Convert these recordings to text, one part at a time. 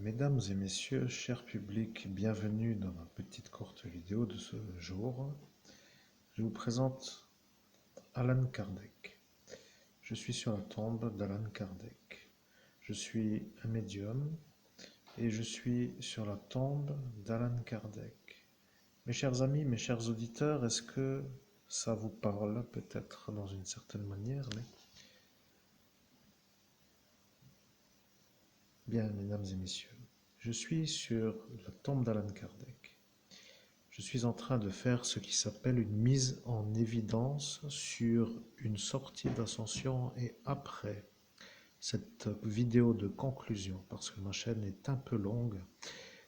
Mesdames et messieurs, cher public, bienvenue dans ma petite courte vidéo de ce jour. Je vous présente Allan Kardec. Je suis sur la tombe d'Allan Kardec. Je suis un médium et je suis sur la tombe d'Allan Kardec. Mes chers amis, mes chers auditeurs, est-ce que ça vous parle peut-être dans une certaine manière, mais bien, mesdames et messieurs, je suis sur la tombe d'Allan Kardec. Je suis en train de faire ce qui s'appelle une mise en évidence sur une sortie d'ascension et après cette vidéo de conclusion, parce que ma chaîne est un peu longue,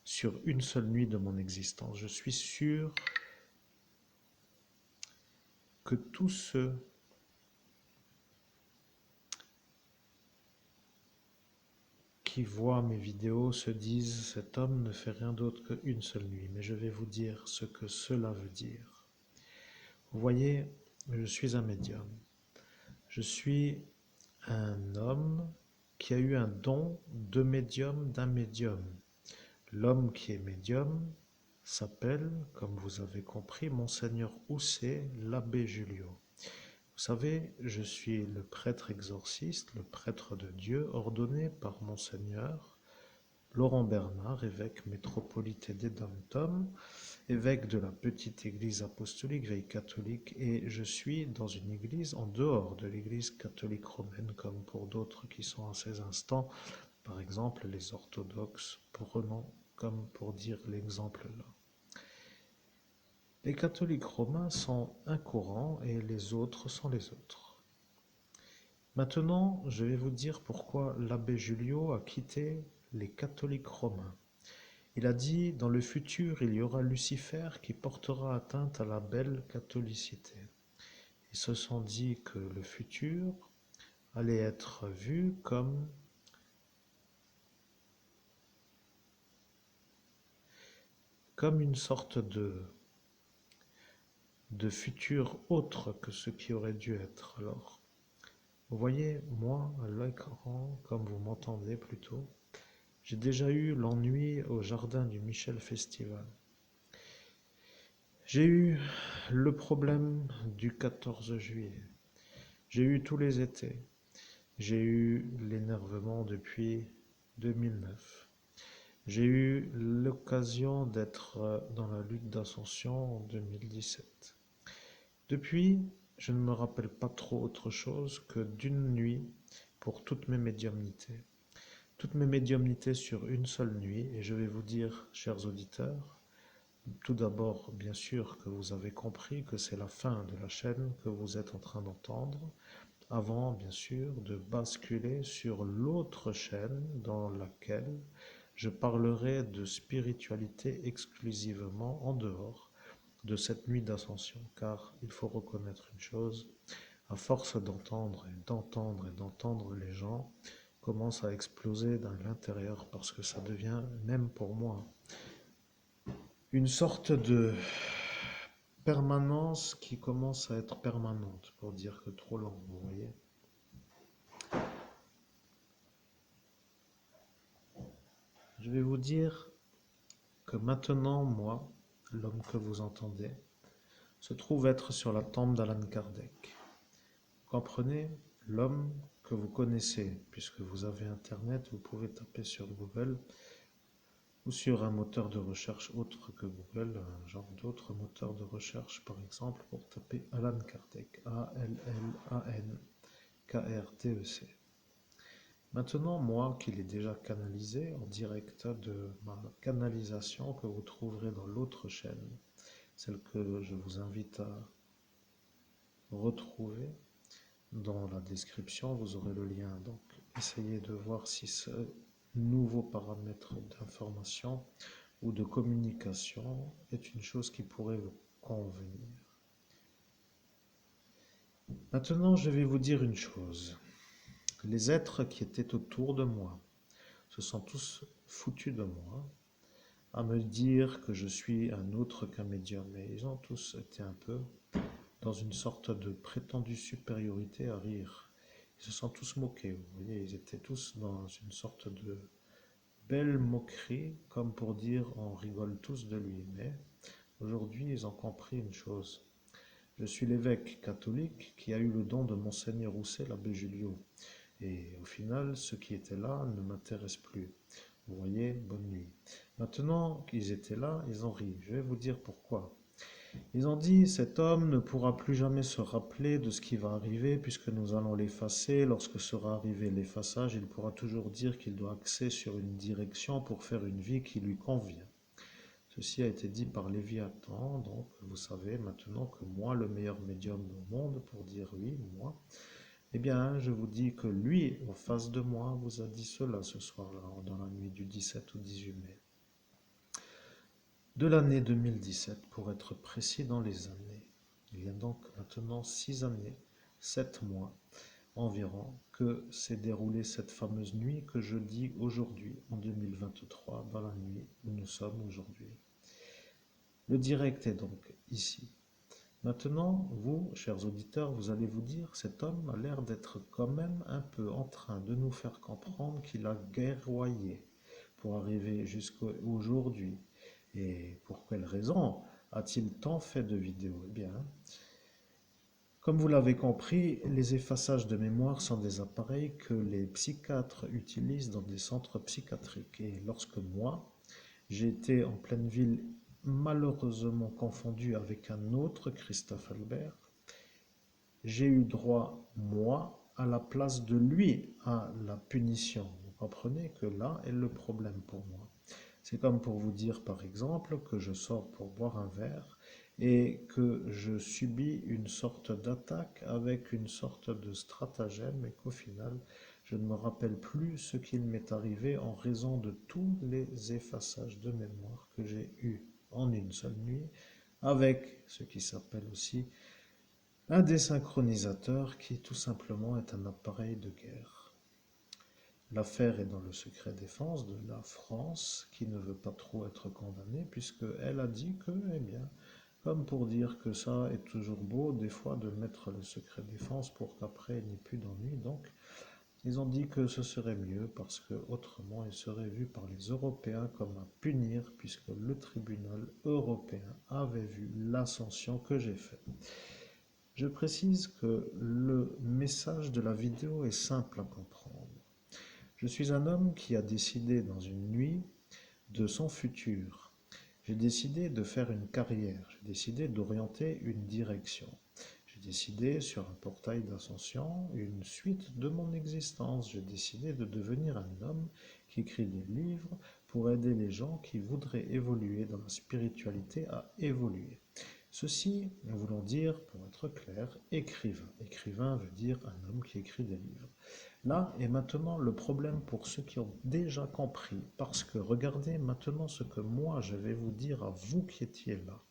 sur une seule nuit de mon existence. Je suis sûr que tous ceux qui voient mes vidéos se disent cet homme ne fait rien d'autre qu'une seule nuit, mais je vais vous dire ce que cela veut dire. Vous voyez, je suis un médium. Je suis un homme qui a eu un don de médium d'un médium. L'homme qui est médium s'appelle, comme vous avez compris, Monseigneur Housset, l'abbé Julio. Vous savez, je suis le prêtre exorciste, le prêtre de Dieu, ordonné par Monseigneur Laurent Bernard, évêque métropolitain des Dom-Tom, évêque de la petite église apostolique, veille catholique, et je suis dans une église en dehors de l'église catholique romaine, comme pour d'autres qui sont à ces instants, par exemple les orthodoxes, prenons comme pour dire l'exemple là. Les catholiques romains sont un courant et les autres sont les autres. Maintenant, je vais vous dire pourquoi l'abbé Julio a quitté les catholiques romains. Il a dit, dans le futur, il y aura Lucifer qui portera atteinte à la belle catholicité. Ils se sont dit que le futur allait être vu comme une sorte de futur autre que ce qui aurait dû être. Alors, vous voyez, moi, à l'écran, comme vous m'entendez plutôt, j'ai déjà eu l'ennui au jardin du Michel Festival. J'ai eu le problème du 14 juillet. J'ai eu tous les étés. J'ai eu l'énervement depuis 2009. J'ai eu l'occasion d'être dans la lutte d'ascension en 2017. Depuis, je ne me rappelle pas trop autre chose que d'une nuit pour toutes mes médiumnités. Toutes mes médiumnités sur une seule nuit, et je vais vous dire, chers auditeurs, tout d'abord, bien sûr, que vous avez compris que c'est la fin de la chaîne que vous êtes en train d'entendre, avant, bien sûr, de basculer sur l'autre chaîne dans laquelle je parlerai de spiritualité exclusivement en dehors de cette nuit d'ascension. Car il faut reconnaître une chose, à force d'entendre et d'entendre et d'entendre, les gens commencent à exploser dans l'intérieur parce que ça devient, même pour moi, une sorte de permanence qui commence à être permanente, pour dire que trop long, vous voyez. Je vais vous dire que maintenant, moi, l'homme que vous entendez, se trouve être sur la tombe d'Allan Kardec. Vous comprenez? L'homme que vous connaissez, puisque vous avez Internet, vous pouvez taper sur Google ou sur un moteur de recherche autre que Google, un genre d'autres moteurs de recherche, par exemple, pour taper Allan Kardec, A-L-L-A-N-K-R-D-E-C. Maintenant, moi qui l'ai déjà canalisé en direct de ma canalisation que vous trouverez dans l'autre chaîne, celle que je vous invite à retrouver dans la description, vous aurez le lien. Donc, essayez de voir si ce nouveau paramètre d'information ou de communication est une chose qui pourrait vous convenir. Maintenant, je vais vous dire une chose. Les êtres qui étaient autour de moi se sont tous foutus de moi à me dire que je suis un autre qu'un médium. Et ils ont tous été un peu dans une sorte de prétendue supériorité à rire. Ils se sont tous moqués, vous voyez, ils étaient tous dans une sorte belle moquerie, comme pour dire on rigole tous de lui. Mais aujourd'hui, ils ont compris une chose. Je suis l'évêque catholique qui a eu le don de Monseigneur Rousset, l'abbé Julliot. Et au final, ceux qui étaient là ne m'intéressent plus. Vous voyez, bonne nuit. Maintenant qu'ils étaient là, ils ont ri. Je vais vous dire pourquoi. Ils ont dit, cet homme ne pourra plus jamais se rappeler de ce qui va arriver puisque nous allons l'effacer. Lorsque sera arrivé l'effaçage, il pourra toujours dire qu'il doit axer sur une direction pour faire une vie qui lui convient. Ceci a été dit par Léviathan, donc vous savez maintenant que moi, le meilleur médium au monde, pour dire oui, moi, eh bien, je vous dis que lui, en face de moi, vous a dit cela ce soir-là, dans la nuit du 17 au 18 mai. De l'année 2017, pour être précis dans les années. Il y a donc maintenant 6 années, 7 mois environ, que s'est déroulée cette fameuse nuit que je dis aujourd'hui, en 2023, dans la nuit où nous sommes aujourd'hui. Le direct est donc ici. Maintenant, vous, chers auditeurs, vous allez vous dire, cet homme a l'air d'être quand même un peu en train de nous faire comprendre qu'il a guerroyé pour arriver jusqu'à aujourd'hui. Et pour quelle raison a-t-il tant fait de vidéos? Eh bien, comme vous l'avez compris, les effaçages de mémoire sont des appareils que les psychiatres utilisent dans des centres psychiatriques. Et lorsque moi, j'ai été en pleine ville, malheureusement confondu avec un autre Christophe Albert, j'ai eu droit, moi, à la place de lui, à la punition. Vous comprenez que là est le problème pour moi. C'est comme pour vous dire, par exemple, que je sors pour boire un verre et que je subis une sorte d'attaque avec une sorte de stratagème et qu'au final, je ne me rappelle plus ce qu'il m'est arrivé en raison de tous les effaçages de mémoire que j'ai eus en une seule nuit, avec ce qui s'appelle aussi un désynchronisateur qui tout simplement est un appareil de guerre. L'affaire est dans le secret défense de la France qui ne veut pas trop être condamnée puisqu'elle a dit que, eh bien, comme pour dire que ça est toujours beau des fois de mettre le secret défense pour qu'après il n'y ait plus d'ennui. Donc ils ont dit que ce serait mieux parce que autrement il serait vu par les Européens comme à punir puisque le tribunal européen avait vu l'ascension que j'ai faite. Je précise que le message de la vidéo est simple à comprendre. Je suis un homme qui a décidé dans une nuit de son futur. J'ai décidé de faire une carrière, j'ai décidé d'orienter une direction. J'ai décidé sur un portail d'ascension une suite de mon existence. J'ai décidé de devenir un homme qui écrit des livres pour aider les gens qui voudraient évoluer dans la spiritualité à évoluer. Ceci, nous voulons dire, pour être clair, écrivain. Écrivain veut dire un homme qui écrit des livres. Là est maintenant le problème pour ceux qui ont déjà compris, parce que regardez maintenant ce que moi je vais vous dire à vous qui étiez là.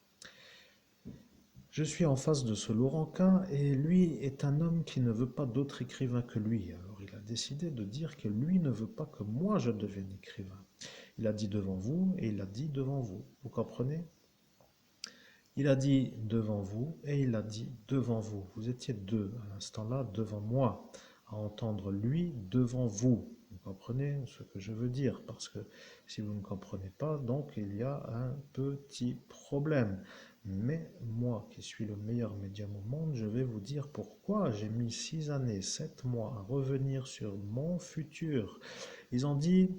Je suis en face de ce Laurent K et lui est un homme qui ne veut pas d'autre écrivain que lui. Alors il a décidé de dire que lui ne veut pas que moi je devienne écrivain. Il a dit devant vous et il a dit devant vous. Vous comprenez? Il a dit devant vous et il a dit devant vous. Vous étiez deux à l'instant là devant moi, à entendre lui devant vous. Vous comprenez ce que je veux dire? Parce que si vous ne comprenez pas, donc il y a un petit problème. Mais moi, qui suis le meilleur médium au monde, je vais vous dire pourquoi j'ai mis 6 années, 7 mois à revenir sur mon futur. Ils ont dit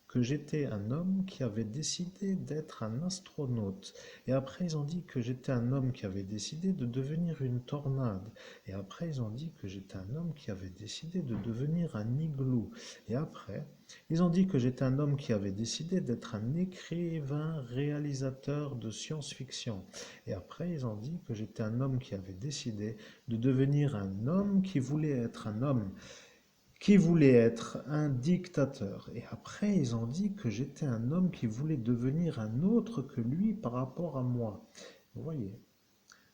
que j'étais un homme qui avait décidé d'être un astronaute. Et après, ils ont dit que j'étais un homme qui avait décidé de devenir une tornade. Et après, ils ont dit que j'étais un homme qui avait décidé de devenir un igloo. Et après, ils ont dit que j'étais un homme qui avait décidé d'être un écrivain réalisateur de science-fiction. Et après, ils ont dit que j'étais un homme qui avait décidé de devenir un homme qui voulait être un homme qui voulait être un dictateur. Et après, ils ont dit que j'étais un homme qui voulait devenir un autre que lui par rapport à moi. Vous voyez,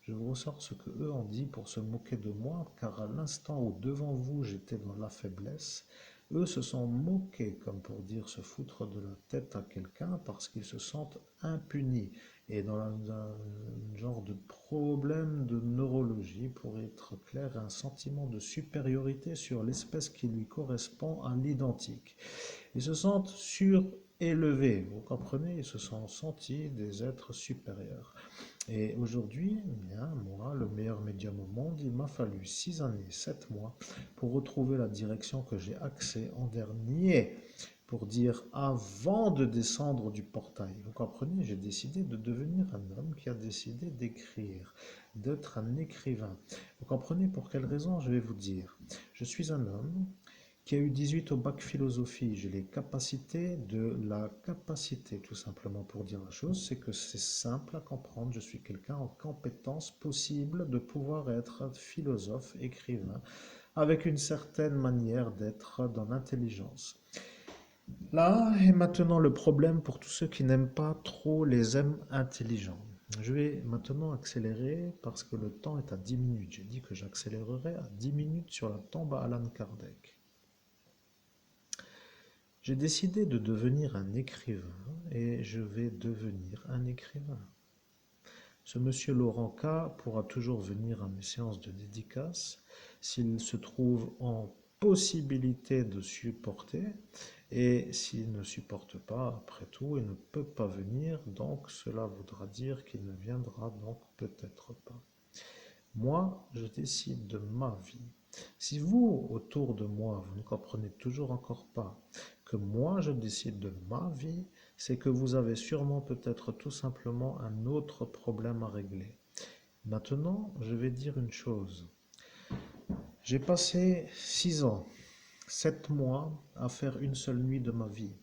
je vous ressors ce que eux ont dit pour se moquer de moi, car à l'instant où devant vous j'étais dans la faiblesse, eux se sont moqués, comme pour dire se foutre de la tête à quelqu'un, parce qu'ils se sentent impunis. Et dans un genre de problème de neurologie, pour être clair, un sentiment de supériorité sur l'espèce qui lui correspond à l'identique. Ils se sentent élevés. Vous comprenez? Ils se sont sentis des êtres supérieurs. Et aujourd'hui, eh bien, moi, le meilleur médium au monde, il m'a fallu 6 années, 7 mois pour retrouver la direction que j'ai axée en dernier, pour dire avant de descendre du portail. Vous comprenez, j'ai décidé de devenir un homme qui a décidé d'écrire, d'être un écrivain. Vous comprenez pour quelle raison? Je vais vous dire. Je suis un homme qui a eu 18 au bac philosophie. J'ai les capacités de la capacité, tout simplement pour dire la chose, c'est que c'est simple à comprendre. Je suis quelqu'un en compétence possible de pouvoir être philosophe, écrivain, avec une certaine manière d'être dans l'intelligence. Là est maintenant le problème pour tous ceux qui n'aiment pas trop les M intelligents. Je vais maintenant accélérer parce que le temps est à 10 minutes. J'ai dit que j'accélérerais à 10 minutes sur la tombe à Allan Kardec. J'ai décidé de devenir un écrivain et je vais devenir un écrivain. Ce monsieur Laurent K pourra toujours venir à mes séances de dédicace s'il se trouve en possibilité de supporter, et s'il ne supporte pas, après tout, il ne peut pas venir, donc cela voudra dire qu'il ne viendra donc peut-être pas. Moi, je décide de ma vie. Si vous, autour de moi, vous ne comprenez toujours encore pas que moi, je décide de ma vie, c'est que vous avez sûrement peut-être tout simplement un autre problème à régler. Maintenant, je vais dire une chose. J'ai passé 6 ans, 7 mois à faire une seule nuit de ma vie.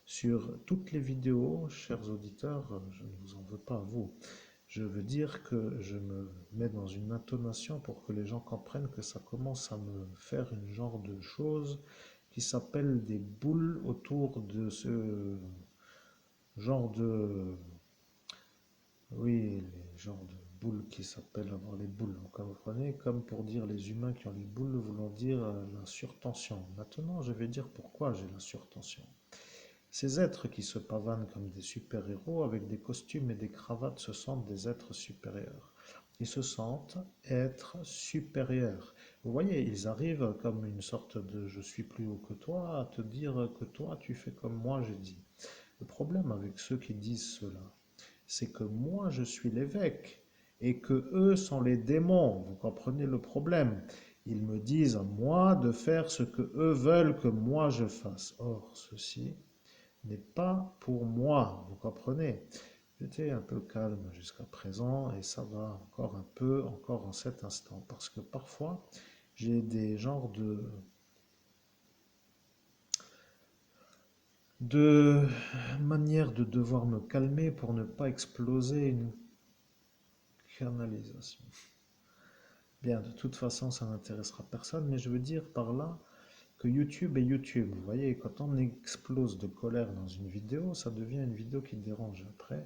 Sur toutes les vidéos, chers auditeurs, je ne vous en veux pas à vous. Je veux dire que je me mets dans une intonation pour que les gens comprennent que ça commence à me faire une genre de chose qui s'appelle des boules autour de ce genre de... Oui, les genres de boules qui s'appellent avoir les boules. Vous comprenez? Comme pour dire les humains qui ont les boules, voulant dire la surtension. Maintenant, je vais dire pourquoi j'ai la surtension. Ces êtres qui se pavanent comme des super-héros avec des costumes et des cravates se sentent des êtres supérieurs. Ils se sentent être supérieurs. Vous voyez, ils arrivent comme une sorte de je suis plus haut que toi à te dire que toi tu fais comme moi j'ai dit. Le problème avec ceux qui disent cela, c'est que moi je suis l'évêque et que eux sont les démons. Vous comprenez le problème? Ils me disent à moi de faire ce que eux veulent que moi je fasse. Or, ceci n'est pas pour moi, vous comprenez? J'étais un peu calme jusqu'à présent et ça va encore un peu, encore en cet instant, parce que parfois j'ai des genres de manières de devoir me calmer pour ne pas exploser une canalisation. Bien, de toute façon, ça n'intéressera personne, mais je veux dire par là que YouTube est YouTube. Vous voyez, quand on explose de colère dans une vidéo, ça devient une vidéo qui dérange. Après,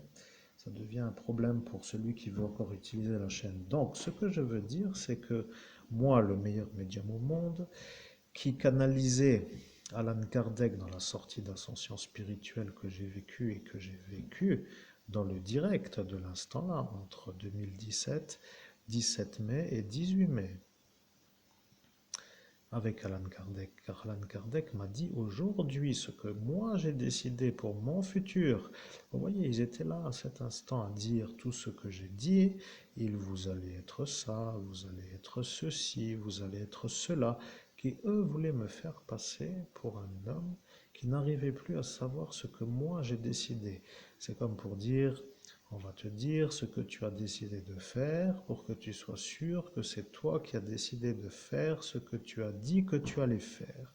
ça devient un problème pour celui qui veut encore utiliser la chaîne. Donc, ce que je veux dire, c'est que moi, le meilleur médium au monde, qui canalisait Allan Kardec dans la sortie d'ascension spirituelle que j'ai vécue et que j'ai vécue dans le direct de l'instant là, entre 2017, 17 mai et 18 mai, avec Allan Kardec, car Allan Kardec m'a dit aujourd'hui ce que moi j'ai décidé pour mon futur. Vous voyez, ils étaient là à cet instant à dire tout ce que j'ai dit. Vous allez être ça, vous allez être ceci, vous allez être cela, qui eux voulaient me faire passer pour un homme qui n'arrivait plus à savoir ce que moi j'ai décidé. C'est comme pour dire, on va te dire ce que tu as décidé de faire pour que tu sois sûr que c'est toi qui as décidé de faire ce que tu as dit que tu allais faire.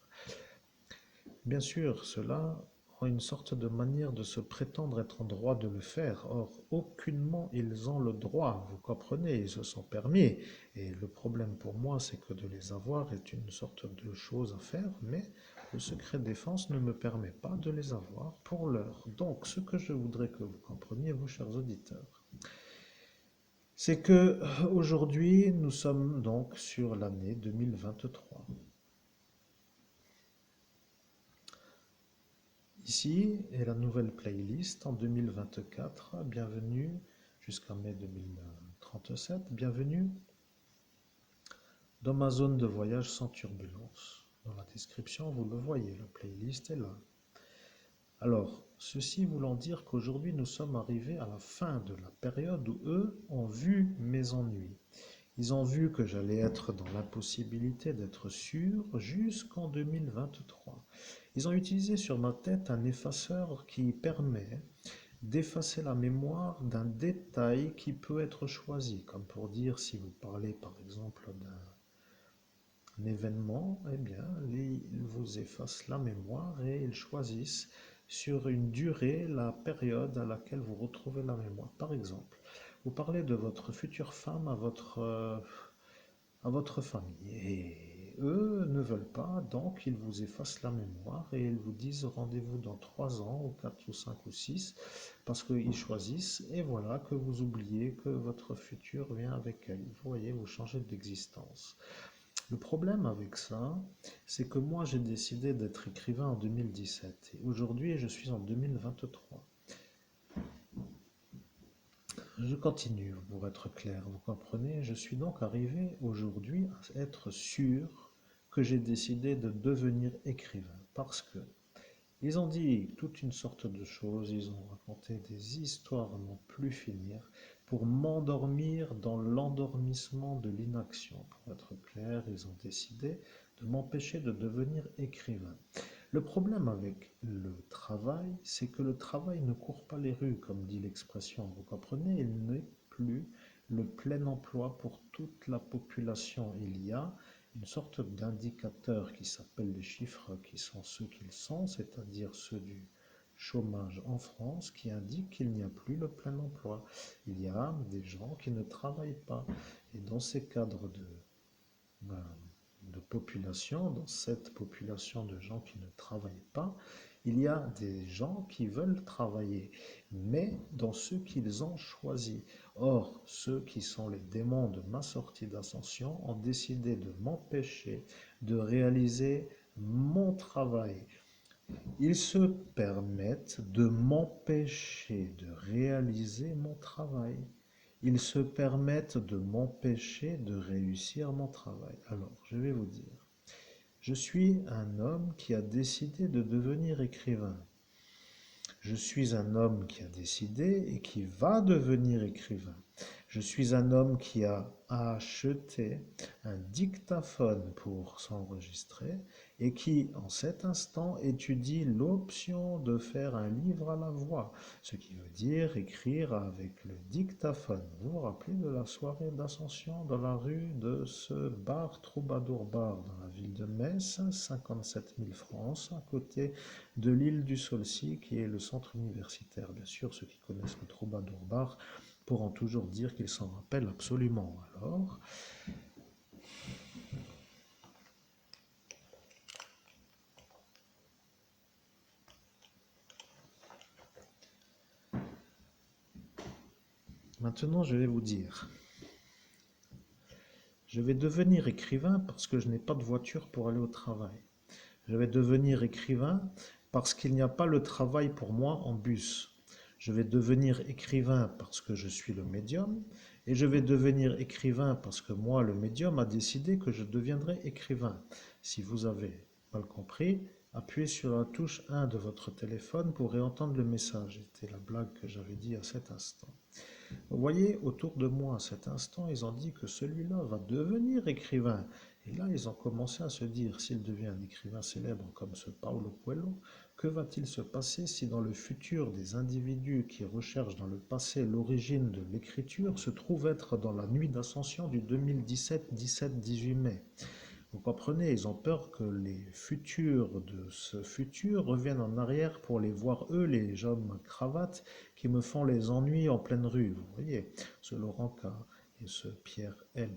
Bien sûr, cela ont une sorte de manière de se prétendre être en droit de le faire. Or, aucunement ils ont le droit, vous comprenez, ils se sont permis. Et le problème pour moi, c'est que de les avoir est une sorte de chose à faire, mais le secret défense ne me permet pas de les avoir pour l'heure. Donc, ce que je voudrais que vous compreniez, vous chers auditeurs, c'est que aujourd'hui, nous sommes donc sur l'année 2023. Ici est la nouvelle playlist en 2024. Bienvenue jusqu'à mai 2037. Bienvenue dans ma zone de voyage sans turbulence. Dans la description, vous le voyez, la playlist est là. Alors, ceci voulant dire qu'aujourd'hui nous sommes arrivés à la fin de la période où eux ont vu mes ennuis. Ils ont vu que j'allais être dans l'impossibilité d'être sûr jusqu'en 2023. Ils ont utilisé sur ma tête un effaceur qui permet d'effacer la mémoire d'un détail qui peut être choisi, comme pour dire si vous parlez par exemple d'un événement, eh bien ils vous effacent la mémoire et ils choisissent sur une durée la période à laquelle vous retrouvez la mémoire. Par exemple, vous parlez de votre future femme à votre famille. Et eux ne veulent pas, donc ils vous effacent la mémoire et ils vous disent rendez-vous dans 3 ans, ou 4 ou 5 ou 6, parce qu'ils choisissent, et voilà que vous oubliez que votre futur vient avec elle. Vous voyez, vous changez d'existence. Le problème avec ça, c'est que moi j'ai décidé d'être écrivain en 2017 et aujourd'hui je suis en 2023. Je continue pour être clair, vous comprenez? Je suis donc arrivé aujourd'hui à être sûr que j'ai décidé de devenir écrivain parce que ils ont dit toute une sorte de choses, ils ont raconté des histoires à n'en plus finir pour m'endormir dans l'endormissement de l'inaction. Pour être clair, ils ont décidé de m'empêcher de devenir écrivain. Le problème avec le travail, c'est que le travail ne court pas les rues, comme dit l'expression. Vous comprenez, il n'est plus le plein emploi pour toute la population. Il y a une sorte d'indicateur qui s'appelle les chiffres qui sont ceux qu'ils sont, c'est-à-dire ceux du chômage en France, qui indique qu'il n'y a plus le plein emploi. Il y a des gens qui ne travaillent pas. Et dans ces cadres ben, de population, dans cette population de gens qui ne travaillent pas, il y a des gens qui veulent travailler, mais dans ceux qu'ils ont choisis. Or, ceux qui sont les démons de ma sortie d'ascension ont décidé de m'empêcher de réaliser mon travail. Ils se permettent de m'empêcher de réaliser mon travail. Ils se permettent de m'empêcher de réussir mon travail. Alors, je vais vous dire, je suis un homme qui a décidé de devenir écrivain. Je suis un homme qui a décidé et qui va devenir écrivain. Je suis un homme qui a acheté un dictaphone pour s'enregistrer et qui, en cet instant, étudie l'option de faire un livre à la voix, ce qui veut dire écrire avec le dictaphone. Vous vous rappelez de la soirée d'Ascension dans la rue de ce bar Troubadour Bar dans la ville de Metz, 57 000 francs, à côté de l'île du Saulcy, qui est le centre universitaire. Bien sûr, ceux qui connaissent le Troubadour Bar pourront toujours dire qu'ils s'en rappellent absolument. Alors, maintenant je vais vous dire, je vais devenir écrivain parce que je n'ai pas de voiture pour aller au travail. Je vais devenir écrivain parce qu'il n'y a pas le travail pour moi en bus. Je vais devenir écrivain parce que je suis le médium et je vais devenir écrivain parce que moi, le médium, a décidé que je deviendrai écrivain. Si vous avez mal compris, appuyez sur la touche 1 de votre téléphone pour réentendre le message. C'était la blague que j'avais dit à cet instant. Vous voyez, autour de moi, à cet instant, ils ont dit que celui-là va devenir écrivain. Et là, ils ont commencé à se dire, s'il devient un écrivain célèbre comme ce Paulo Coelho, que va-t-il se passer si dans le futur, des individus qui recherchent dans le passé l'origine de l'écriture se trouvent être dans la nuit d'ascension du 2017, 17, 18 mai? Vous comprenez, ils ont peur que les futurs de ce futur reviennent en arrière pour les voir, eux, les hommes cravates, qui me font les ennuis en pleine rue. Vous voyez, ce Laurent K. et ce Pierre L.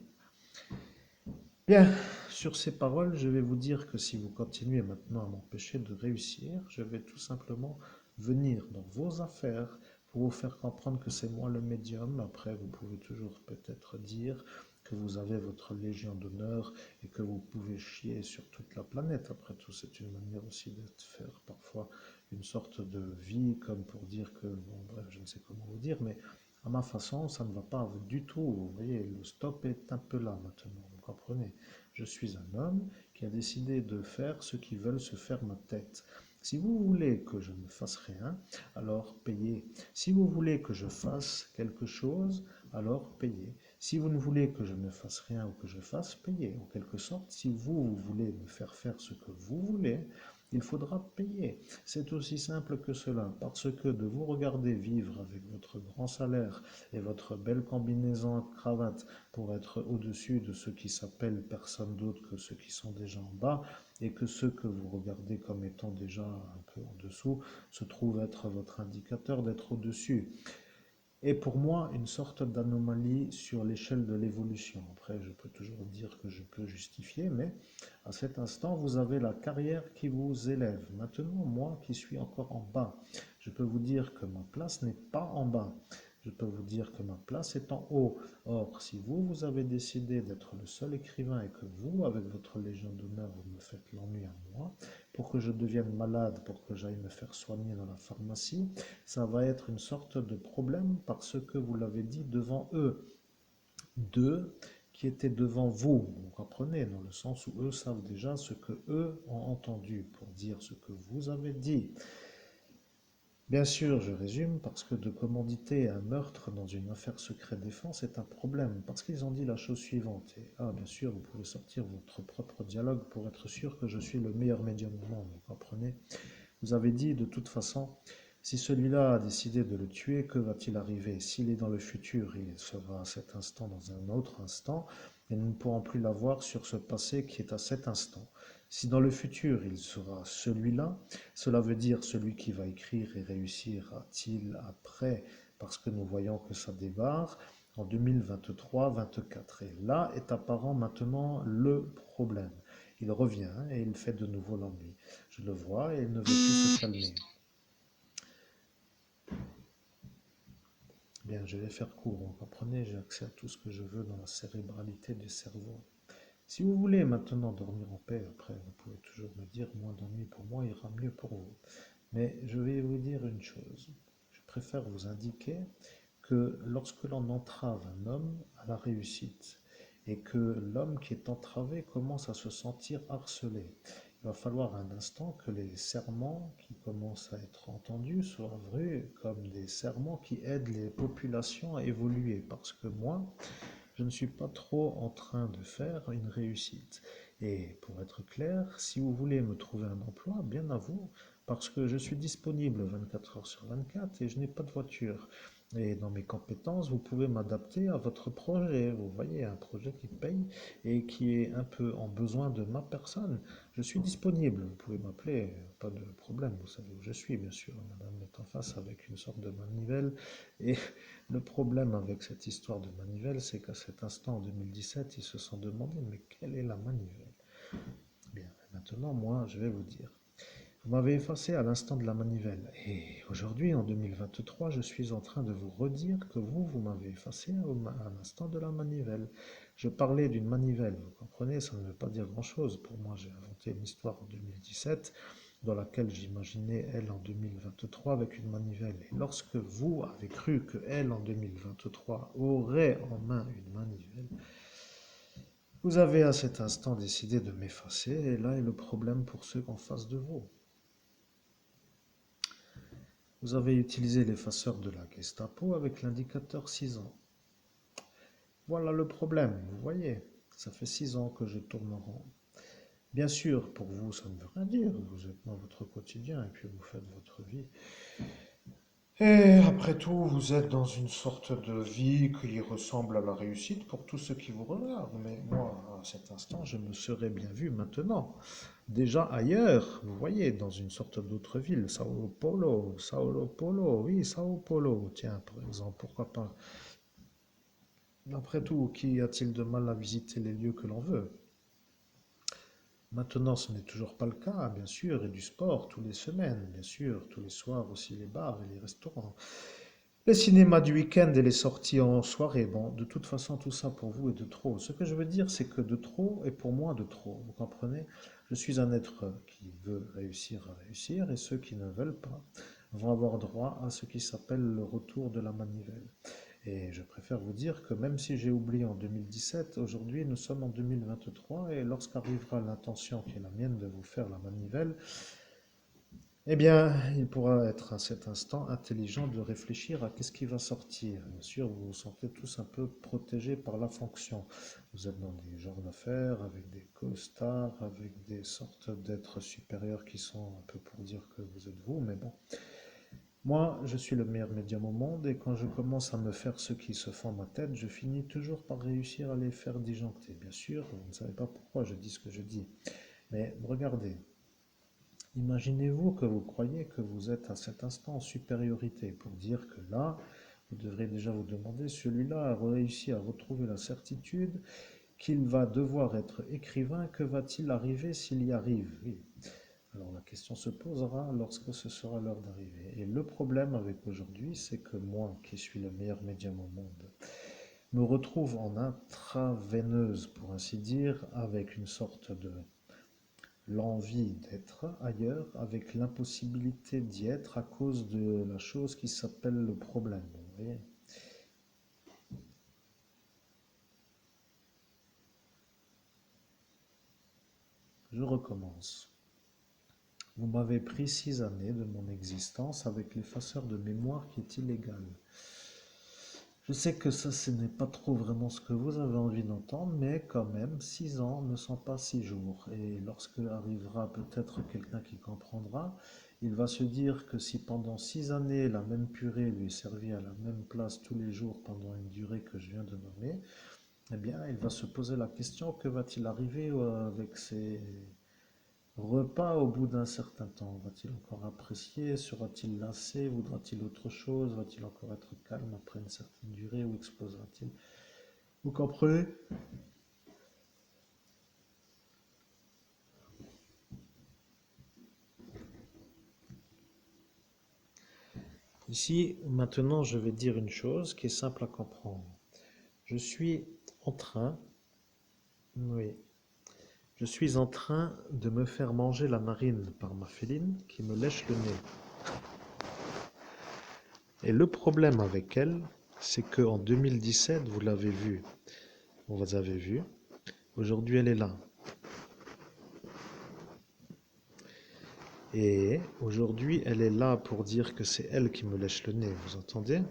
Bien, sur ces paroles, je vais vous dire que si vous continuez maintenant à m'empêcher de réussir, je vais tout simplement venir dans vos affaires pour vous faire comprendre que c'est moi le médium. Après, vous pouvez toujours peut-être dire que vous avez votre légion d'honneur et que vous pouvez chier sur toute la planète. Après tout, c'est une manière aussi de faire parfois une sorte de vie, comme pour dire que, bon, bref, je ne sais comment vous dire, mais à ma façon, ça ne va pas du tout. Vous voyez, le stop est un peu là maintenant, vous comprenez. Je suis un homme qui a décidé de faire ce qui veulent se faire ma tête. Si vous voulez que je ne fasse rien, alors payez. Si vous voulez que je fasse quelque chose, alors payez. Si vous ne voulez que je ne fasse rien ou que je fasse, payez. En quelque sorte, si vous voulez me faire faire ce que vous voulez, il faudra payer. C'est aussi simple que cela, parce que de vous regarder vivre avec votre grand salaire et votre belle combinaison à cravate pour être au-dessus de ceux qui s'appellent personne d'autre que ceux qui sont déjà en bas, et que ceux que vous regardez comme étant déjà un peu en dessous se trouvent être votre indicateur d'être au-dessus. Et pour moi, une sorte d'anomalie sur l'échelle de l'évolution. Après, je peux toujours dire que je peux justifier, mais à cet instant, vous avez la carrière qui vous élève. Maintenant, moi qui suis encore en bas, je peux vous dire que ma place n'est pas en bas. Je peux vous dire que ma place est en haut. Or, si vous, vous avez décidé d'être le seul écrivain et que vous, avec votre Légion d'honneur, vous me faites l'ennui à moi, pour que je devienne malade, pour que j'aille me faire soigner dans la pharmacie, ça va être une sorte de problème parce que vous l'avez dit devant eux. D'eux qui étaient devant vous, vous comprenez, dans le sens où eux savent déjà ce que eux ont entendu pour dire ce que vous avez dit. Bien sûr, je résume, parce que de commanditer un meurtre dans une affaire secret défense est un problème, parce qu'ils ont dit la chose suivante. Et, bien sûr, vous pouvez sortir votre propre dialogue pour être sûr que je suis le meilleur médium du monde, vous comprenez? Vous avez dit, de toute façon, si celui-là a décidé de le tuer, que va-t-il arriver? S'il est dans le futur, il sera à cet instant dans un autre instant, et nous ne pourrons plus l'avoir sur ce passé qui est à cet instant. Si dans le futur il sera celui-là, cela veut dire celui qui va écrire et réussira-t-il après, parce que nous voyons que ça débarre en 2023-24. Et là est apparent maintenant le problème. Il revient et il fait de nouveau l'ennui. Je le vois et il ne veut plus se calmer. Bien, je vais faire court, vous comprenez, j'ai accès à tout ce que je veux dans la cérébralité du cerveau. Si vous voulez maintenant dormir en paix, après vous pouvez toujours me dire moins d'ennui pour moi ira mieux pour vous. Mais je vais vous dire une chose. Je préfère vous indiquer que lorsque l'on entrave un homme à la réussite et que l'homme qui est entravé commence à se sentir harcelé, il va falloir un instant que les serments qui commencent à être entendus soient vus comme des serments qui aident les populations à évoluer. Parce que moi, je ne suis pas trop en train de faire une réussite. Et pour être clair, si vous voulez me trouver un emploi, bien à vous, parce que je suis disponible 24 heures sur 24 et je n'ai pas de voiture. Et dans mes compétences, vous pouvez m'adapter à votre projet. Vous voyez, un projet qui paye et qui est un peu en besoin de ma personne. Je suis disponible. Vous pouvez m'appeler, pas de problème. Vous savez où je suis, bien sûr. Madame est en face avec une sorte de manivelle. Et le problème avec cette histoire de manivelle, c'est qu'à cet instant, en 2017, ils se sont demandé, mais quelle est la manivelle? Bien, maintenant, moi, je vais vous dire. Vous m'avez effacé à l'instant de la manivelle. Et aujourd'hui, en 2023, je suis en train de vous redire que vous m'avez effacé à l'instant de la manivelle. Je parlais d'une manivelle, vous comprenez, ça ne veut pas dire grand-chose. Pour moi, j'ai inventé une histoire en 2017 dans laquelle j'imaginais elle en 2023 avec une manivelle. Et lorsque vous avez cru que elle en 2023 aurait en main une manivelle, vous avez à cet instant décidé de m'effacer. Et là est le problème pour ceux en face de vous. Vous avez utilisé l'effaceur de la Gestapo avec l'indicateur 6 ans. Voilà le problème, vous voyez. Ça fait 6 ans que je tourne en rond. Bien sûr, pour vous, ça ne veut rien dire. Vous êtes dans votre quotidien et puis vous faites votre vie. Et après tout, vous êtes dans une sorte de vie qui ressemble à la réussite pour tous ceux qui vous regardent. Mais moi, à cet instant, je me serais bien vu maintenant. Déjà ailleurs, vous voyez, dans une sorte d'autre ville, Sao Paulo, oui, Sao Paulo, tiens, par exemple, pourquoi pas. Après tout, qui a-t-il de mal à visiter les lieux que l'on veut? Maintenant, ce n'est toujours pas le cas, bien sûr, et du sport tous les semaines, bien sûr, tous les soirs aussi les bars et les restaurants. Les cinémas du week-end et les sorties en soirée, bon, de toute façon, tout ça pour vous est de trop. Ce que je veux dire, c'est que de trop est pour moi de trop, vous comprenez? Je suis un être qui veut réussir à réussir, et ceux qui ne veulent pas vont avoir droit à ce qui s'appelle le retour de la manivelle. Et je préfère vous dire que même si j'ai oublié en 2017, aujourd'hui nous sommes en 2023, et lorsqu'arrivera l'intention qui est la mienne de vous faire la manivelle, Eh bien, il pourra être à cet instant intelligent de réfléchir à qu'est-ce qui va sortir. Bien sûr, vous vous sentez tous un peu protégés par la fonction. Vous êtes dans des genres d'affaires, avec des costards, avec des sortes d'êtres supérieurs qui sont un peu pour dire que vous êtes vous, mais bon. Moi, je suis le meilleur médium au monde et quand je commence à me faire ce qui se fend ma tête, je finis toujours par réussir à les faire disjoncter. Bien sûr, vous ne savez pas pourquoi je dis ce que je dis. Mais regardez, imaginez-vous que vous croyez que vous êtes à cet instant en supériorité pour dire que là, vous devrez déjà vous demander, celui-là a réussi à retrouver la certitude qu'il va devoir être écrivain, que va-t-il arriver s'il y arrive? Oui. Alors la question se posera lorsque ce sera l'heure d'arriver. Et le problème avec aujourd'hui, c'est que moi, qui suis le meilleur médium au monde, me retrouve en intraveineuse, pour ainsi dire, avec une sorte de l'envie d'être ailleurs, avec l'impossibilité d'y être à cause de la chose qui s'appelle le problème. Vous voyez. Je recommence. Vous m'avez pris 6 années de mon existence avec l'effaceur de mémoire qui est illégal. Je sais que ça, ce n'est pas trop vraiment ce que vous avez envie d'entendre, mais quand même, 6 ans ne sont pas 6 jours. Et lorsque arrivera peut-être quelqu'un qui comprendra, il va se dire que si pendant 6 années, la même purée lui est servie à la même place tous les jours pendant une durée que je viens de nommer, eh bien, il va se poser la question, que va-t-il arriver avec ces repas au bout d'un certain temps? Va-t-il encore apprécier? Sera-t-il lassé? Voudra-t-il autre chose? Va-t-il encore être calme après une certaine durée ou explosera-t-il? Vous comprenez? Ici, maintenant, je vais dire une chose qui est simple à comprendre. Je suis en train, oui, je suis en train de me faire manger la narine par ma féline qui me lèche le nez. Et le problème avec elle, c'est qu'en 2017, vous l'avez vu, vous avez vu, aujourd'hui elle est là. Et aujourd'hui, elle est là pour dire que c'est elle qui me lèche le nez, vous entendez?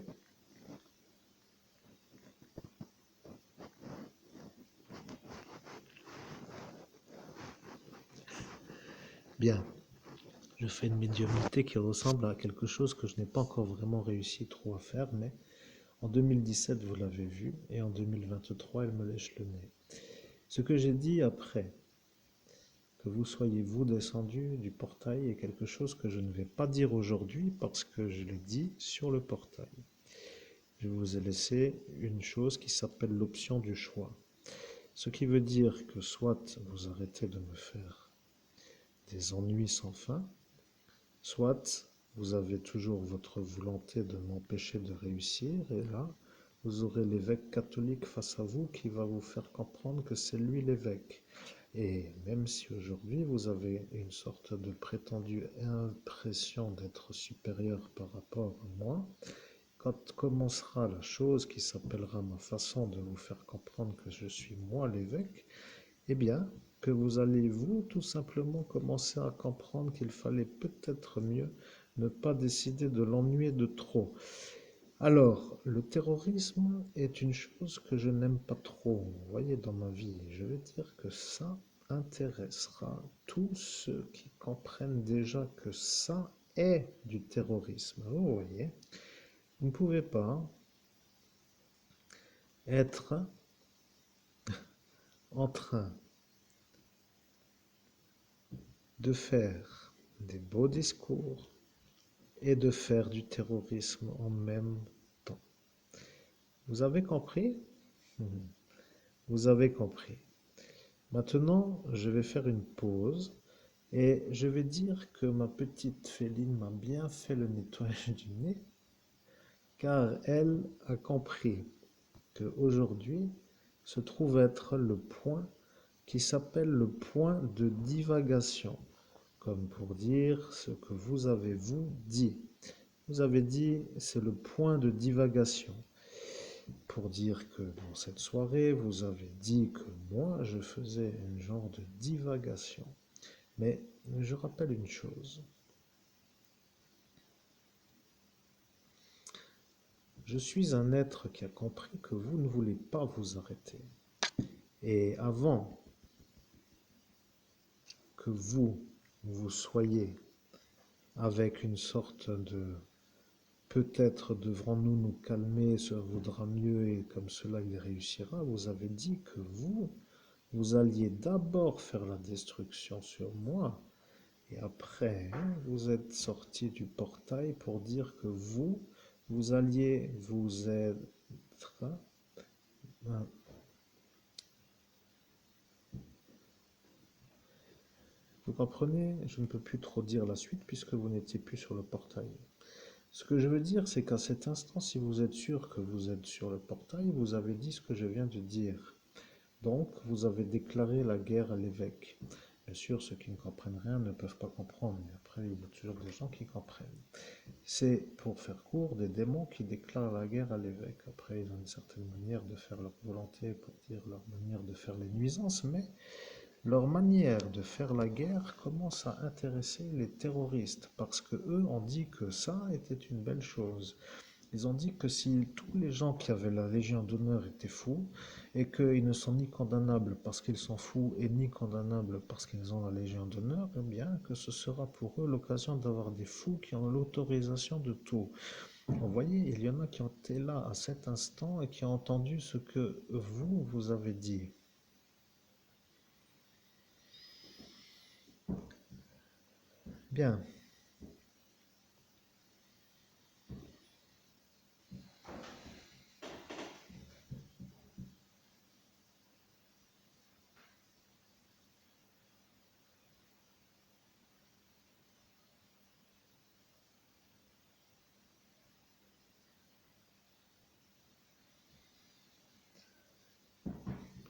Bien, je fais une médiumnité qui ressemble à quelque chose que je n'ai pas encore vraiment réussi trop à faire, mais en 2017, vous l'avez vu, et en 2023, elle me lèche le nez. Ce que j'ai dit après, que vous soyez vous descendu du portail, est quelque chose que je ne vais pas dire aujourd'hui parce que je l'ai dit sur le portail. Je vous ai laissé une chose qui s'appelle l'option du choix. Ce qui veut dire que soit vous arrêtez de me faire des ennuis sans fin, soit vous avez toujours votre volonté de m'empêcher de réussir, et là, vous aurez l'évêque catholique face à vous qui va vous faire comprendre que c'est lui l'évêque. Et même si aujourd'hui vous avez une sorte de prétendue impression d'être supérieur par rapport à moi, quand commencera la chose qui s'appellera ma façon de vous faire comprendre que je suis moi l'évêque, eh bien, que vous allez vous tout simplement commencer à comprendre qu'il fallait peut-être mieux ne pas décider de l'ennuyer de trop. Alors, le terrorisme est une chose que je n'aime pas trop, vous voyez, dans ma vie. Je vais dire que ça intéressera tous ceux qui comprennent déjà que ça est du terrorisme. Vous voyez, vous ne pouvez pas être en train de faire des beaux discours et de faire du terrorisme en même temps. Vous avez compris? Mhm. Vous avez compris. Maintenant, je vais faire une pause et je vais dire que ma petite féline m'a bien fait le nettoyage du nez car elle a compris qu'aujourd'hui se trouve être le point qui s'appelle le point de divagation, comme pour dire ce que vous avez vous dit. Vous avez dit c'est le point de divagation. Pour dire que dans cette soirée, vous avez dit que moi, je faisais un genre de divagation. Mais je rappelle une chose. Je suis un être qui a compris que vous ne voulez pas vous arrêter. Et avant que vous soyez avec une sorte de peut-être devrons-nous nous calmer, cela vaudra mieux et comme cela il réussira, vous avez dit que vous alliez d'abord faire la destruction sur moi et après vous êtes sorti du portail pour dire que vous alliez vous être... Vous comprenez? Je ne peux plus trop dire la suite puisque vous n'étiez plus sur le portail. Ce que je veux dire, c'est qu'à cet instant, si vous êtes sûr que vous êtes sur le portail, vous avez dit ce que je viens de dire. Donc, vous avez déclaré la guerre à l'évêque. Bien sûr, ceux qui ne comprennent rien ne peuvent pas comprendre, mais après, il y a toujours des gens qui comprennent. C'est, pour faire court, des démons qui déclarent la guerre à l'évêque. Après, ils ont une certaine manière de faire leur volonté, pour dire leur manière de faire les nuisances, mais leur manière de faire la guerre commence à intéresser les terroristes, parce que eux ont dit que ça était une belle chose. Ils ont dit que si tous les gens qui avaient la Légion d'honneur étaient fous, et qu'ils ne sont ni condamnables parce qu'ils sont fous, et ni condamnables parce qu'ils ont la Légion d'honneur, eh bien que ce sera pour eux l'occasion d'avoir des fous qui ont l'autorisation de tout. Vous voyez, il y en a qui ont été là à cet instant et qui ont entendu ce que vous avez dit. Bien.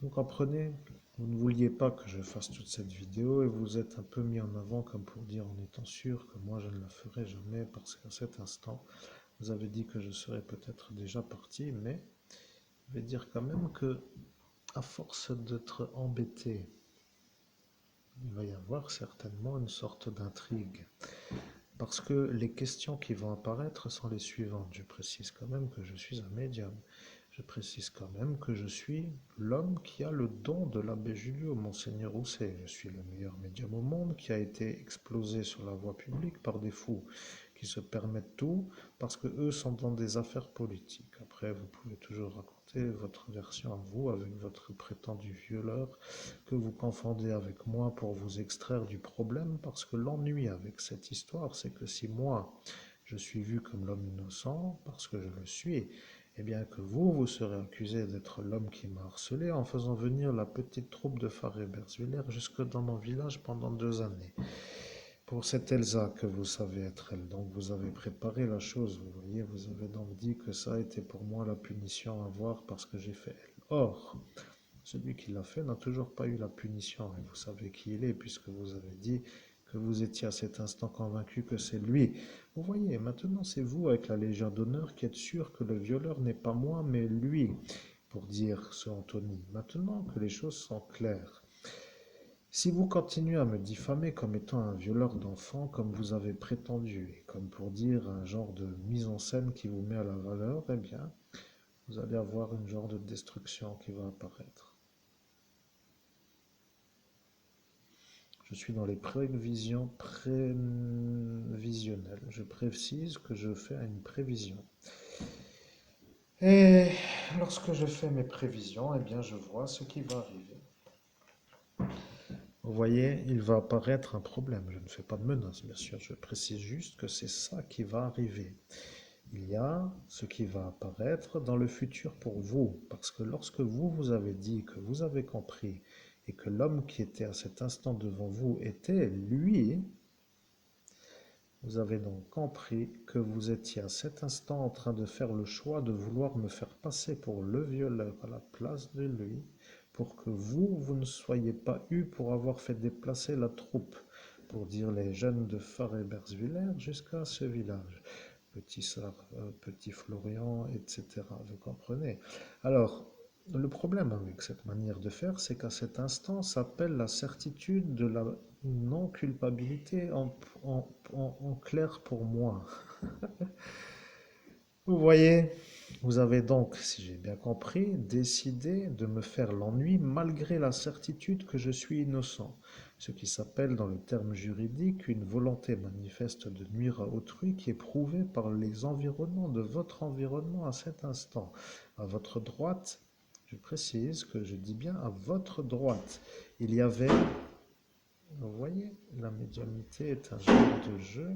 Vous comprenez? Vous ne vouliez pas que je fasse toute cette vidéo et vous êtes un peu mis en avant comme pour dire en étant sûr que moi je ne la ferai jamais parce qu'à cet instant, vous avez dit que je serais peut-être déjà parti, mais je vais dire quand même que à force d'être embêté, il va y avoir certainement une sorte d'intrigue. Parce que les questions qui vont apparaître sont les suivantes. Je précise quand même que je suis un médium. Je précise quand même que je suis l'homme qui a le don de l'abbé Julio, Monseigneur Rousset. Je suis le meilleur médium au monde qui a été explosé sur la voie publique par des fous qui se permettent tout parce que eux sont dans des affaires politiques. Après, vous pouvez toujours raconter votre version à vous avec votre prétendu violeur que vous confondez avec moi pour vous extraire du problème parce que l'ennui avec cette histoire, c'est que si moi, je suis vu comme l'homme innocent, parce que je le suis, eh bien que vous serez accusé d'être l'homme qui m'a harcelé en faisant venir la petite troupe de Faré-Bersviller jusque dans mon village pendant 2 années. Pour cette Elsa que vous savez être elle, donc vous avez préparé la chose, vous voyez, vous avez donc dit que ça était pour moi la punition à voir parce que j'ai fait elle. Or, celui qui l'a fait n'a toujours pas eu la punition, et vous savez qui il est, puisque vous avez dit que vous étiez à cet instant convaincu que c'est lui. Vous voyez, maintenant c'est vous avec la Légion d'honneur qui êtes sûr que le violeur n'est pas moi, mais lui, pour dire ce Anthony. Maintenant que les choses sont claires, si vous continuez à me diffamer comme étant un violeur d'enfants, comme vous avez prétendu, et comme pour dire un genre de mise en scène qui vous met à la valeur, eh bien, vous allez avoir une genre de destruction qui va apparaître. Je suis dans les prévisions prévisionnelles. Je précise que je fais une prévision. Et lorsque je fais mes prévisions, eh bien, je vois ce qui va arriver. Vous voyez, il va apparaître un problème. Je ne fais pas de menace, bien sûr. Je précise juste que c'est ça qui va arriver. Il y a ce qui va apparaître dans le futur pour vous. Parce que lorsque vous avez dit que vous avez compris et que l'homme qui était à cet instant devant vous était lui, vous avez donc compris que vous étiez à cet instant en train de faire le choix de vouloir me faire passer pour le violeur à la place de lui, pour que vous ne soyez pas eu pour avoir fait déplacer la troupe, pour dire les jeunes de Faré-Bersviller jusqu'à ce village. Petit Florian, etc. Vous comprenez? Alors, le problème avec cette manière de faire, c'est qu'à cet instant s'appelle la certitude de la non-culpabilité en clair pour moi. Vous voyez? Vous avez donc, si j'ai bien compris, décidé de me faire l'ennui malgré la certitude que je suis innocent, ce qui s'appelle dans le terme juridique une volonté manifeste de nuire à autrui qui est prouvée par les environnements de votre environnement à cet instant. À votre droite, je précise que je dis bien à votre droite, il y avait, vous voyez, la médiumnité est un genre de jeu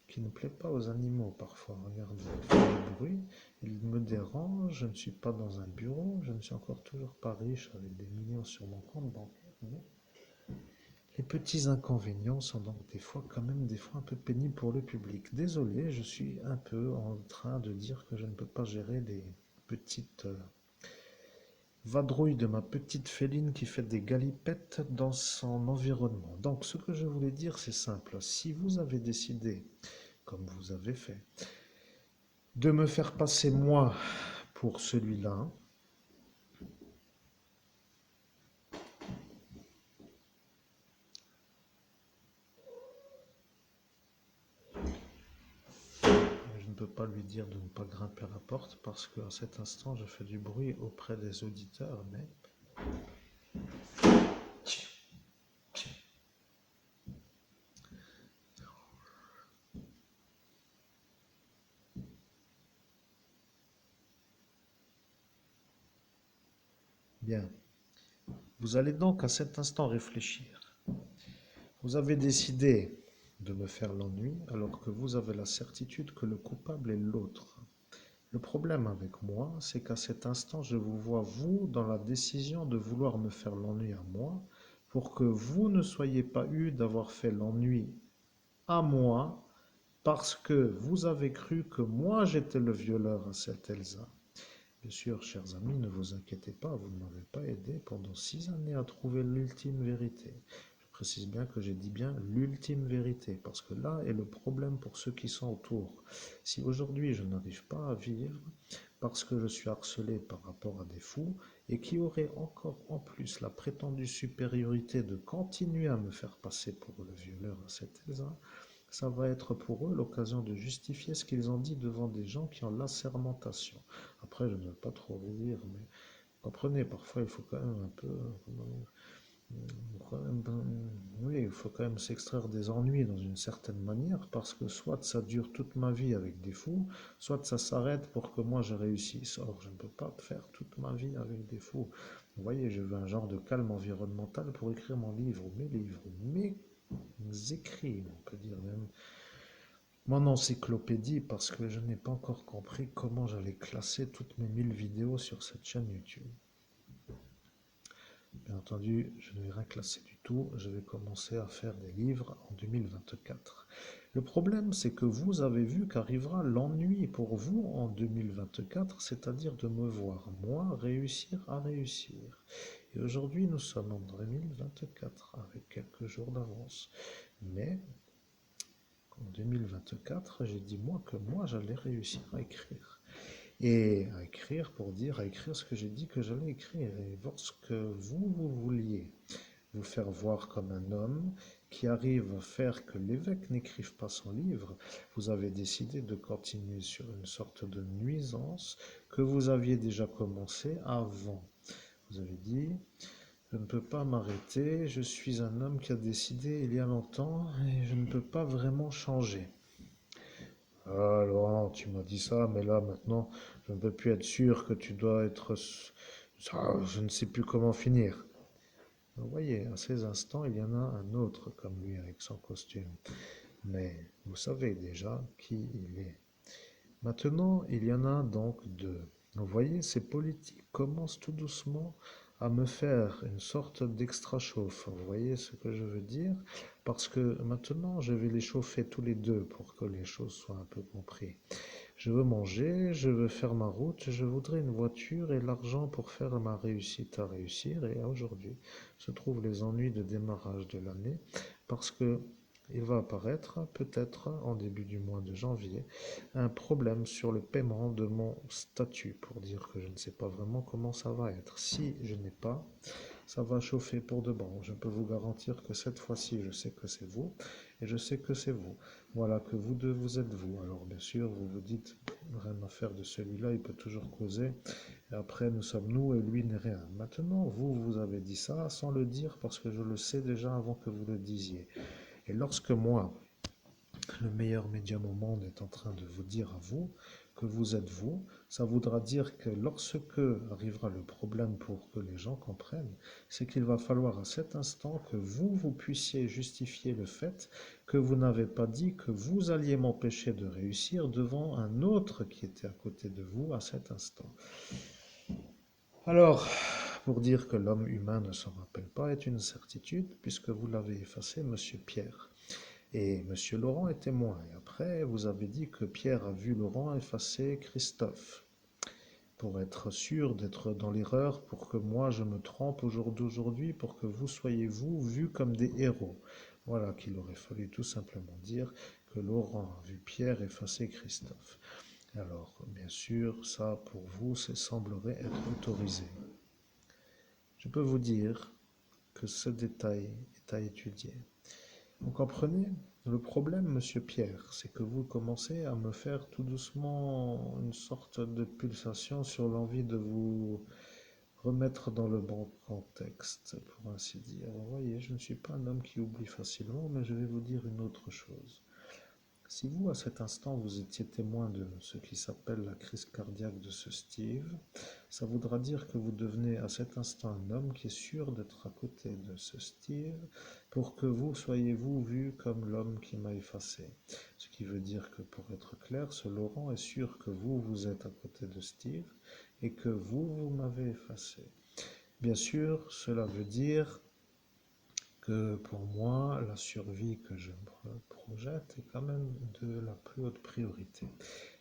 qui ne plaît pas aux animaux parfois. Regardez, il fait du bruit, il me dérange, je ne suis pas dans un bureau, je ne suis encore toujours pas riche avec des millions sur mon compte bancaire. Mais les petits inconvénients sont donc des fois quand même des fois un peu pénibles pour le public. Désolé, je suis un peu en train de dire que je ne peux pas gérer les petites vadrouilles de ma petite féline qui fait des galipettes dans son environnement. Donc ce que je voulais dire c'est simple, si vous avez décidé, comme vous avez fait, de me faire passer moi pour celui-là. Je ne peux pas lui dire de ne pas grimper à la porte parce qu'à cet instant je fais du bruit auprès des auditeurs, mais bien. Vous allez donc à cet instant réfléchir. Vous avez décidé de me faire l'ennui alors que vous avez la certitude que le coupable est l'autre. Le problème avec moi, c'est qu'à cet instant, je vous vois, vous, dans la décision de vouloir me faire l'ennui à moi, pour que vous ne soyez pas eu d'avoir fait l'ennui à moi, parce que vous avez cru que moi j'étais le violeur à cette Elsa. Bien sûr, chers amis, ne vous inquiétez pas, vous ne m'avez pas aidé pendant 6 années à trouver l'ultime vérité. Je précise bien que j'ai dit bien l'ultime vérité, parce que là est le problème pour ceux qui sont autour. Si aujourd'hui je n'arrive pas à vivre, parce que je suis harcelé par rapport à des fous, et qui auraient encore en plus la prétendue supériorité de continuer à me faire passer pour le violeur à cette Elsa, ça va être pour eux l'occasion de justifier ce qu'ils ont dit devant des gens qui ont l'assermentation. Après, je ne veux pas trop vous dire, mais comprenez, parfois il faut quand même un peu, oui, il faut quand même s'extraire des ennuis dans une certaine manière, parce que soit ça dure toute ma vie avec des fous, soit ça s'arrête pour que moi je réussisse. Or, je ne peux pas faire toute ma vie avec des fous. Vous voyez, je veux un genre de calme environnemental pour écrire mon livre, mes écrits, on peut dire même mon encyclopédie, parce que je n'ai pas encore compris comment j'allais classer toutes mes 1000 vidéos sur cette chaîne YouTube. Bien entendu, je ne vais rien classer du tout, je vais commencer à faire des livres en 2024. Le problème, c'est que vous avez vu qu'arrivera l'ennui pour vous en 2024, c'est-à-dire de me voir, moi, réussir à réussir. Et aujourd'hui, nous sommes en 2024, avec quelques jours d'avance. Mais en 2024, j'ai dit moi que moi, j'allais réussir à écrire. Et à écrire pour dire, à écrire ce que j'ai dit que j'allais écrire. Et lorsque vous vouliez vous faire voir comme un homme qui arrive à faire que l'évêque n'écrive pas son livre, vous avez décidé de continuer sur une sorte de nuisance que vous aviez déjà commencé avant. Vous avez dit, je ne peux pas m'arrêter, je suis un homme qui a décidé il y a longtemps et je ne peux pas vraiment changer. Ah, Laurent, tu m'as dit ça, mais là, maintenant, je ne peux plus être sûr que tu dois être... je ne sais plus comment finir. Vous voyez, à ces instants, il y en a un autre comme lui avec son costume. Mais vous savez déjà qui il est. Maintenant, il y en a donc deux. Vous voyez, ces politiques commencent tout doucement à me faire une sorte d'extra-chauffe. Vous voyez ce que je veux dire? Parce que maintenant, je vais les chauffer tous les deux pour que les choses soient un peu comprises. Je veux manger, je veux faire ma route, je voudrais une voiture et l'argent pour faire ma réussite à réussir. Et aujourd'hui se trouvent les ennuis de démarrage de l'année parce que il va apparaître, peut-être en début du mois de janvier, un problème sur le paiement de mon statut, pour dire que je ne sais pas vraiment comment ça va être. Si je n'ai pas, ça va chauffer pour de bon. Je peux vous garantir que cette fois-ci, je sais que c'est vous, et je sais que c'est vous. Voilà, que vous deux, vous êtes vous. Alors bien sûr, vous vous dites, rien à faire de celui-là, il peut toujours causer. Et après, nous sommes nous et lui n'est rien. Maintenant, vous avez dit ça sans le dire parce que je le sais déjà avant que vous le disiez. Et lorsque moi, le meilleur médium au monde est en train de vous dire à vous que vous êtes vous, ça voudra dire que lorsque arrivera le problème pour que les gens comprennent, c'est qu'il va falloir à cet instant que vous puissiez justifier le fait que vous n'avez pas dit que vous alliez m'empêcher de réussir devant un autre qui était à côté de vous à cet instant. Alors, pour dire que l'homme humain ne s'en rappelle pas est une certitude, puisque vous l'avez effacé, monsieur Pierre. Et monsieur Laurent est témoin. Et après, vous avez dit que Pierre a vu Laurent effacer Christophe, pour être sûr d'être dans l'erreur, pour que moi je me trompe au jour d'aujourd'hui, pour que vous soyez vous vus comme des héros. Voilà qu'il aurait fallu tout simplement dire que Laurent a vu Pierre effacer Christophe. Alors, bien sûr, ça pour vous, ça semblerait être autorisé. Je peux vous dire que ce détail est à étudier. Vous comprenez? Le problème, monsieur Pierre, c'est que vous commencez à me faire tout doucement une sorte de pulsation sur l'envie de vous remettre dans le bon contexte, pour ainsi dire. Vous voyez, je ne suis pas un homme qui oublie facilement, mais je vais vous dire une autre chose. Si vous, à cet instant, vous étiez témoin de ce qui s'appelle la crise cardiaque de ce Steve, ça voudra dire que vous devenez à cet instant un homme qui est sûr d'être à côté de ce Steve pour que vous soyez vous vu comme l'homme qui m'a effacé. Ce qui veut dire que, pour être clair, ce Laurent est sûr que vous êtes à côté de Steve et que vous m'avez effacé. Bien sûr, cela veut dire que pour moi, la survie que je me projette est quand même de la plus haute priorité.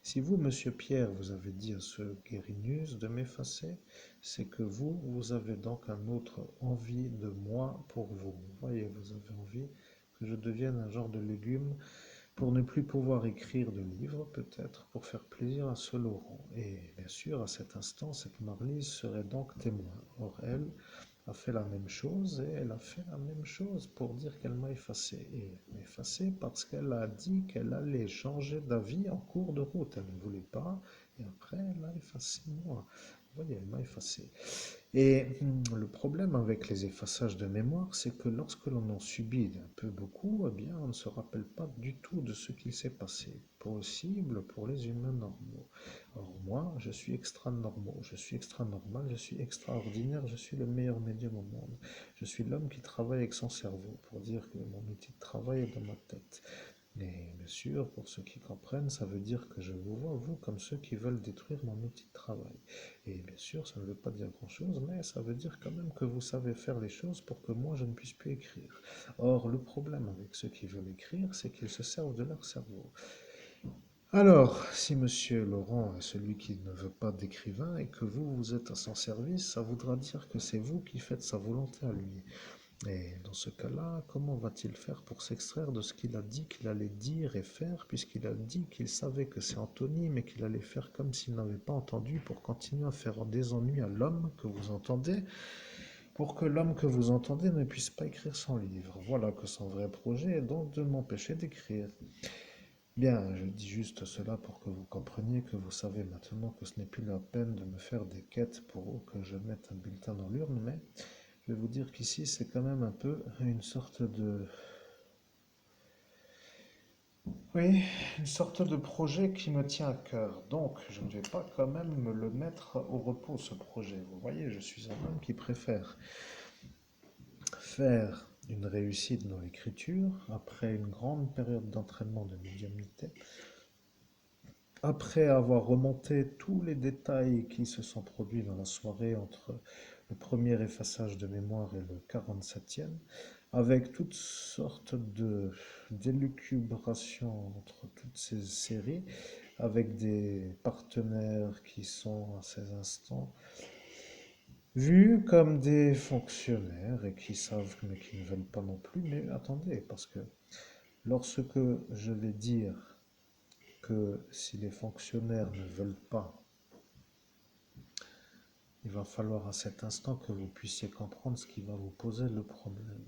Si vous, monsieur Pierre, vous avez dit à ce Guérinus de m'effacer, c'est que vous avez donc un autre envie de moi pour vous. Vous voyez, vous avez envie que je devienne un genre de légume pour ne plus pouvoir écrire de livres, peut-être, pour faire plaisir à ce Laurent. Et bien sûr, à cet instant, cette Marlise serait donc témoin. Or, elle a fait la même chose et elle a fait la même chose pour dire qu'elle m'a effacé. Et elle m'a effacé parce qu'elle a dit qu'elle allait changer d'avis en cours de route. Elle ne voulait pas et après elle a effacé moi. Vous voyez, elle m'a effacé. Et le problème avec les effaçages de mémoire, c'est que lorsque l'on en subit un peu beaucoup, eh bien, on ne se rappelle pas du tout de ce qu'il s'est passé. Possible pour les humains normaux. Or, moi, je suis extra normal, je suis extra normal, je suis extraordinaire, je suis le meilleur médium au monde. Je suis l'homme qui travaille avec son cerveau, pour dire que mon outil de travail est dans ma tête. Mais bien sûr, pour ceux qui comprennent, ça veut dire que je vous vois, vous, comme ceux qui veulent détruire mon outil de travail. Et bien sûr, ça ne veut pas dire grand-chose, mais ça veut dire quand même que vous savez faire les choses pour que moi, je ne puisse plus écrire. Or, le problème avec ceux qui veulent écrire, c'est qu'ils se servent de leur cerveau. Alors, si monsieur Laurent est celui qui ne veut pas d'écrivain et que vous êtes à son service, ça voudra dire que c'est vous qui faites sa volonté à lui. Et dans ce cas-là, comment va-t-il faire pour s'extraire de ce qu'il a dit qu'il allait dire et faire, puisqu'il a dit qu'il savait que c'est Anthony, mais qu'il allait faire comme s'il n'avait pas entendu pour continuer à faire des ennuis à l'homme que vous entendez, pour que l'homme que vous entendez ne puisse pas écrire son livre. Voilà que son vrai projet est donc de m'empêcher d'écrire. Bien, je dis juste cela pour que vous compreniez que vous savez maintenant que ce n'est plus la peine de me faire des quêtes pour que je mette un bulletin dans l'urne, mais je vais vous dire qu'ici, c'est quand même un peu une sorte de... Oui, une sorte de projet qui me tient à cœur. Donc, je ne vais pas quand même me le mettre au repos, ce projet. Vous voyez, je suis un homme qui préfère faire une réussite dans l'écriture après une grande période d'entraînement de médiumnité, après avoir remonté tous les détails qui se sont produits dans la soirée entre le premier effaçage de mémoire et le 47e, avec toutes sortes de d'élucubrations entre toutes ces séries, avec des partenaires qui sont à ces instants vus comme des fonctionnaires et qui savent mais qui ne veulent pas non plus. Mais attendez, parce que lorsque je vais dire que si les fonctionnaires ne veulent pas, il va falloir à cet instant que vous puissiez comprendre ce qui va vous poser le problème.